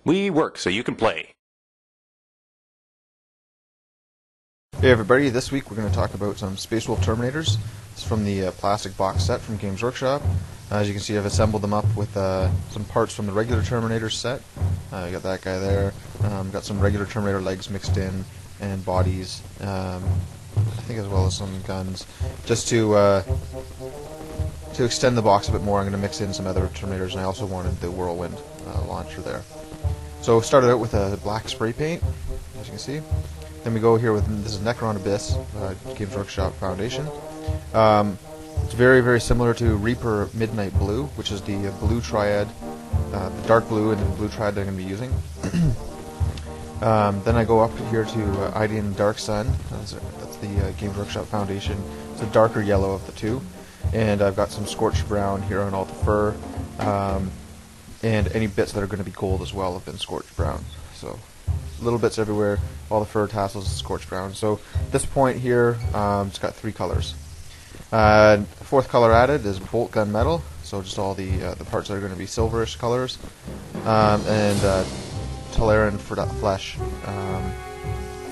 We work so you can play. Hey everybody, this week we're going to talk about some Space Wolf Terminators. It's from the plastic box set from Games Workshop. As you can see, I've assembled them up with some parts from the regular Terminator set. You got that guy there. Got some regular Terminator legs mixed in, and bodies, I think, as well as some guns. Just to extend the box a bit more, I'm going to mix in some other Terminators, and I also wanted the Whirlwind launcher there. So started out with a black spray paint, as you can see. Then we go here with, this is Necron Abyss, Games Workshop Foundation. It's very, very similar to Reaper Midnight Blue, which is the blue triad, the dark blue and the blue triad that I'm going to be using. Then I go up here to Idean Dark Sun. That's the Games Workshop Foundation. It's a darker yellow of the two. And I've got some scorched brown here on all the fur. And any bits that are going to be gold as well have been scorched brown. So little bits everywhere, all the fur tassels is scorched brown. So at this point here, it's got three colors. Fourth color added is bolt gun metal, so just all the parts that are going to be silverish colors, and Teleran for that flesh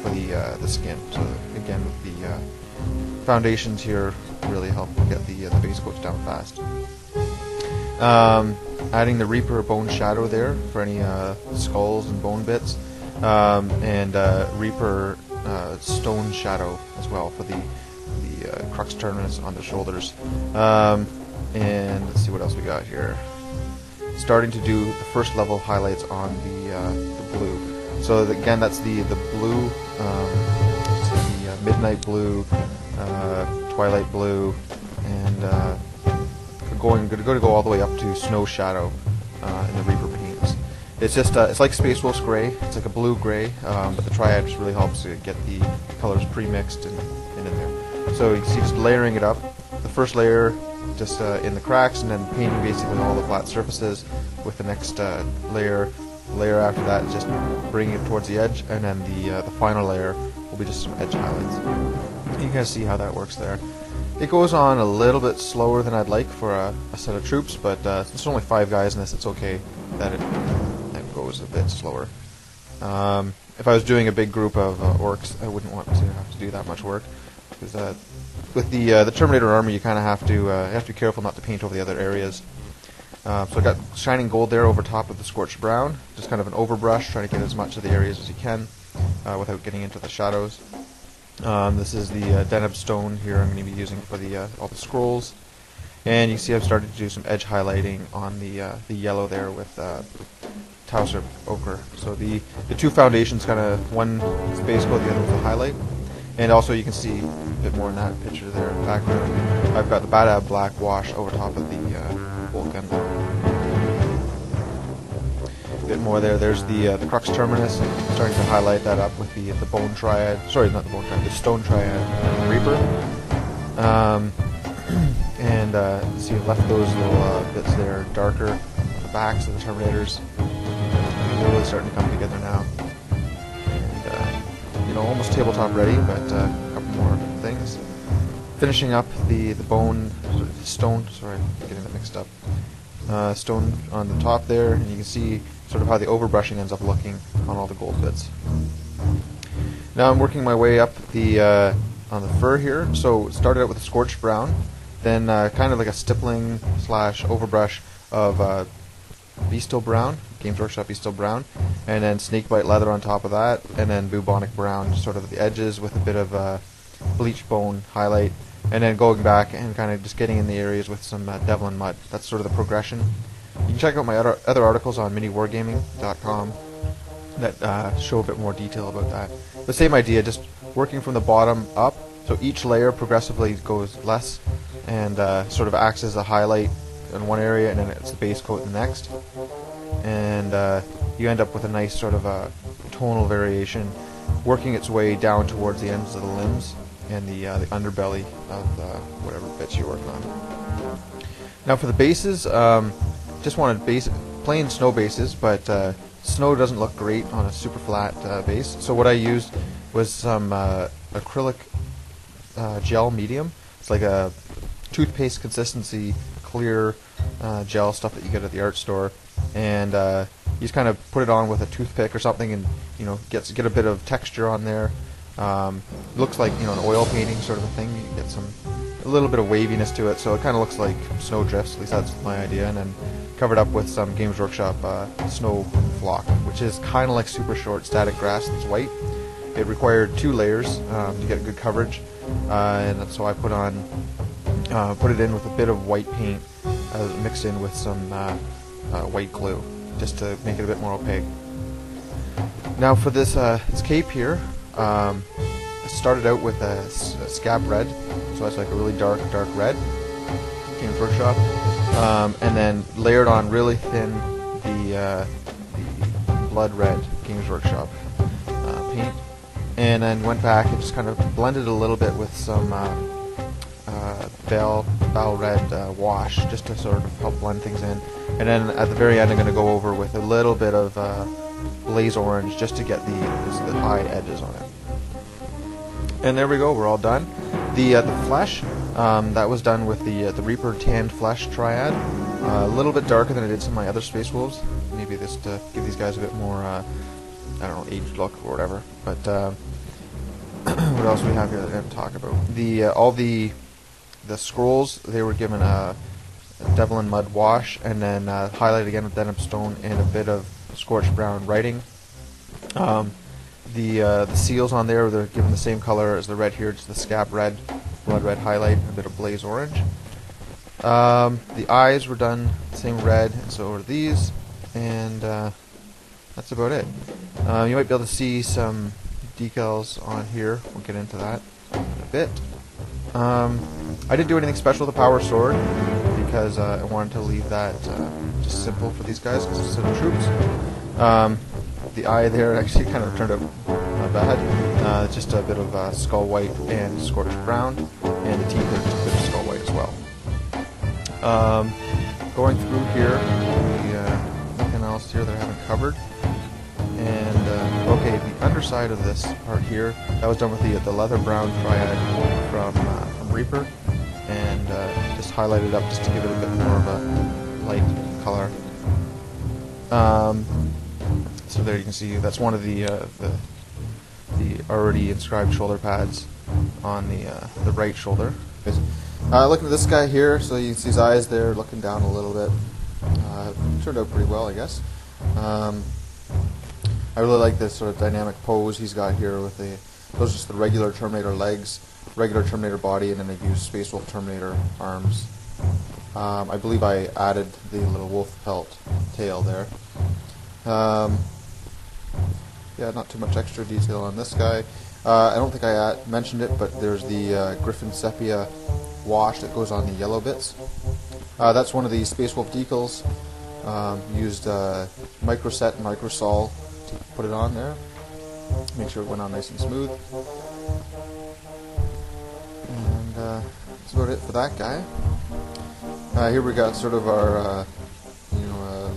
for the skin. So again, the foundations here really help get the base coats down fast. Adding the Reaper bone shadow there for any skulls and bone bits, and Reaper stone shadow as well for the crux terminus on the shoulders. And let's see what else we got here. Starting to do the first level highlights on the blue. So again, that's the blue, the midnight blue, twilight blue, and going to go all the way up to snow shadow in the Reaper paints. It's just it's like Space Wolf's gray. It's like a blue gray, but the triad just really helps to get the colors pre-mixed and in there. So you can see just layering it up. The first layer just in the cracks, and then painting basically all the flat surfaces with the next layer. Layer after that, just bringing it towards the edge, and then the final layer will be just some edge highlights. You guys see how that works there. It goes on a little bit slower than I'd like for a set of troops, but since there's only 5 guys in this, it's okay that it goes a bit slower. If I was doing a big group of orcs, I wouldn't want to have to do that much work, because with the Terminator armor, you kind of have to be careful not to paint over the other areas. So I got shining gold there over top of the scorched brown, just kind of an overbrush, trying to get as much of the areas as you can without getting into the shadows. This is the Deneb stone here I'm going to be using for all the scrolls, and you can see I've started to do some edge highlighting on the yellow there with Tauser ochre. So the two foundations, kind of one is base coat, the other is the highlight, and also you can see a bit more in that picture there in the background. I've got the Badab black wash over top of the bolt gun. A bit more there. There's the crux terminus, starting to highlight that up with the bone triad. Sorry, not the bone triad, the stone triad and Reaper. And see, I've left those little bits there darker on the backs of the Terminators. They're really starting to come together now. And almost tabletop ready, but a couple more things. Finishing up the bone, stone. Sorry, getting that mixed up. Stone on the top there, and you can see sort of how the overbrushing ends up looking on all the gold bits. Now I'm working my way up on the fur here. So started out with a scorched brown, then kind of like a stippling / overbrush of Beastal brown, Games Workshop Beastal brown, and then snakebite leather on top of that, and then bubonic brown sort of at the edges with a bit of bleach bone highlight, and then going back and kind of just getting in the areas with some Devlin mud. That's sort of the progression. You can check out my other articles on MiniWarGaming.com that show a bit more detail about that. The same idea, just working from the bottom up, so each layer progressively goes less and sort of acts as a highlight in one area, and then it's the base coat in the next. And you end up with a nice sort of a tonal variation working its way down towards the ends of the limbs and the underbelly of whatever bits you're working on. Now for the bases, just wanted plain snow bases, but snow doesn't look great on a super flat base. So what I used was some acrylic gel medium. It's like a toothpaste consistency, clear gel stuff that you get at the art store. and you just kind of put it on with a toothpick or something, and get a bit of texture on there. Looks like an oil painting sort of a thing. You get a little bit of waviness to it, so it kind of looks like snow drifts. At least that's my idea. And then covered up with some Games Workshop snow flock, which is kind of like super short static grass that's white. It required 2 layers to get good coverage, and so I put it in with a bit of white paint mixed in with some white glue, just to make it a bit more opaque. Now for this cape here, I started out with a scab red, so that's like a really dark red, Games Workshop, and then layered on really thin the blood red Games Workshop paint, and then went back and just kind of blended a little bit with some Val Red wash, just to sort of help blend things in. And then at the very end I'm going to go over with a little bit of Blaze Orange, just to get the high edges on it. And there we go, we're all done. The flesh, that was done with the Reaper Tanned Flesh Triad. A little bit darker than I did some of my other Space Wolves. Maybe this to give these guys a bit more, I don't know, aged look or whatever. But what else do we have here that I didn't talk about? All the scrolls, they were given a Devil in Mud wash, and then highlighted again with Denim Stone and a bit of Scorched Brown writing. The seals on there, they're given the same color as the red here, just the scab red, blood red highlight, and a bit of blaze orange. The eyes were done the same red, and so are these, and that's about it. You might be able to see some decals on here. We'll get into that in a bit. I didn't do anything special with the power sword, because I wanted to leave that just simple for these guys, because it's sort of troops. The eye there actually kind of turned out not bad. Just a bit of skull white and scorched brown, and the teeth are just a bit of skull white as well. Going through here, nothing else here that I haven't covered. And okay, the underside of this part here, that was done with the leather brown triad from Reaper, and just highlighted up just to give it a bit more of a light color. So there you can see that's one of the already inscribed shoulder pads on the right shoulder. Looking at this guy here, so you can see his eyes there looking down a little bit. Turned out pretty well, I guess. I really like this sort of dynamic pose he's got here with those are just the regular Terminator legs, regular Terminator body, and then they use Space Wolf Terminator arms. I believe I added the little wolf pelt tail there. Yeah, not too much extra detail on this guy. I don't think I mentioned it, but there's the Griffin Sepia wash that goes on the yellow bits. That's one of the Space Wolf decals. Used Microset and Microsol to put it on there. Make sure it went on nice and smooth. And that's about it for that guy. Here we got sort of our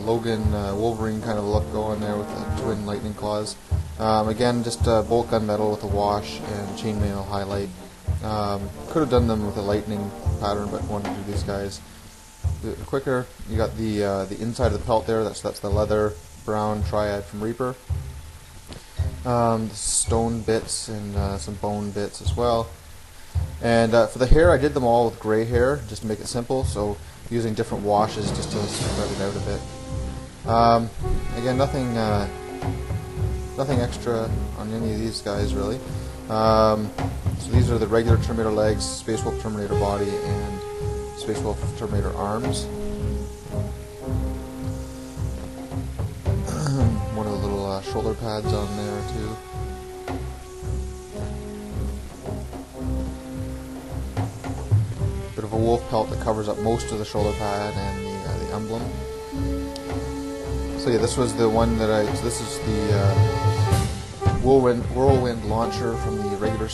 Logan Wolverine kind of look going there with the twin lightning claws. Again, just bolt gunmetal with a wash and chainmail highlight. Could have done them with a lightning pattern, but wanted to do these guys a bit quicker. You got the inside of the pelt there. That's the leather brown triad from Reaper. The stone bits and some bone bits as well. And for the hair, I did them all with gray hair just to make it simple. So using different washes just to spread it out a bit. Again, nothing extra on any of these guys really. So these are the regular Terminator legs, Space Wolf Terminator body, and Space Wolf Terminator arms. One of the little shoulder pads on there too. Bit of a wolf pelt that covers up most of the shoulder pad and the emblem. So yeah, this was the one that so this is the whirlwind launcher from the regular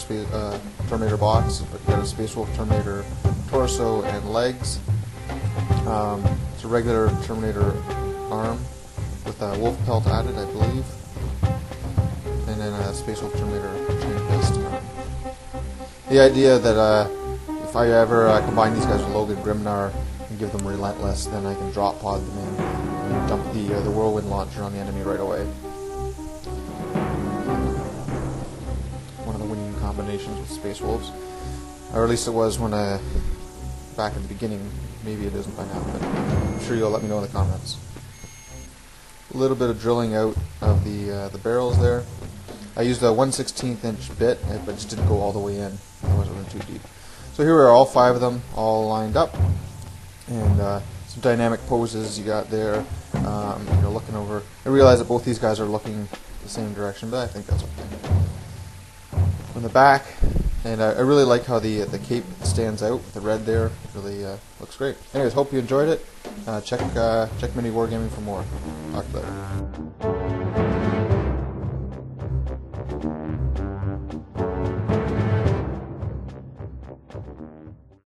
Terminator box, but you got a Space Wolf Terminator torso and legs. It's a regular Terminator arm with a wolf pelt added, I believe, and then a Space Wolf Terminator chain fist arm. The idea that if I ever combine these guys with Logan Grimnar and give them Relentless, then I can drop pod them in dump the whirlwind launcher on the enemy right away. One of the winning combinations with Space Wolves, or at least it was when back at the beginning. Maybe it isn't by now, but I'm sure you'll let me know in the comments. A little bit of drilling out of the barrels there. I used a 1/16 inch bit, but just didn't go all the way in. It wasn't too deep. So here are all 5 of them, all lined up, and some dynamic poses you got there. You're looking over. I realize that both these guys are looking the same direction, but I think that's okay. On the back, and I really like how the cape stands out with the red there. Really looks great. Anyways, hope you enjoyed it. Check MiniWarGaming for more. Talk to you later.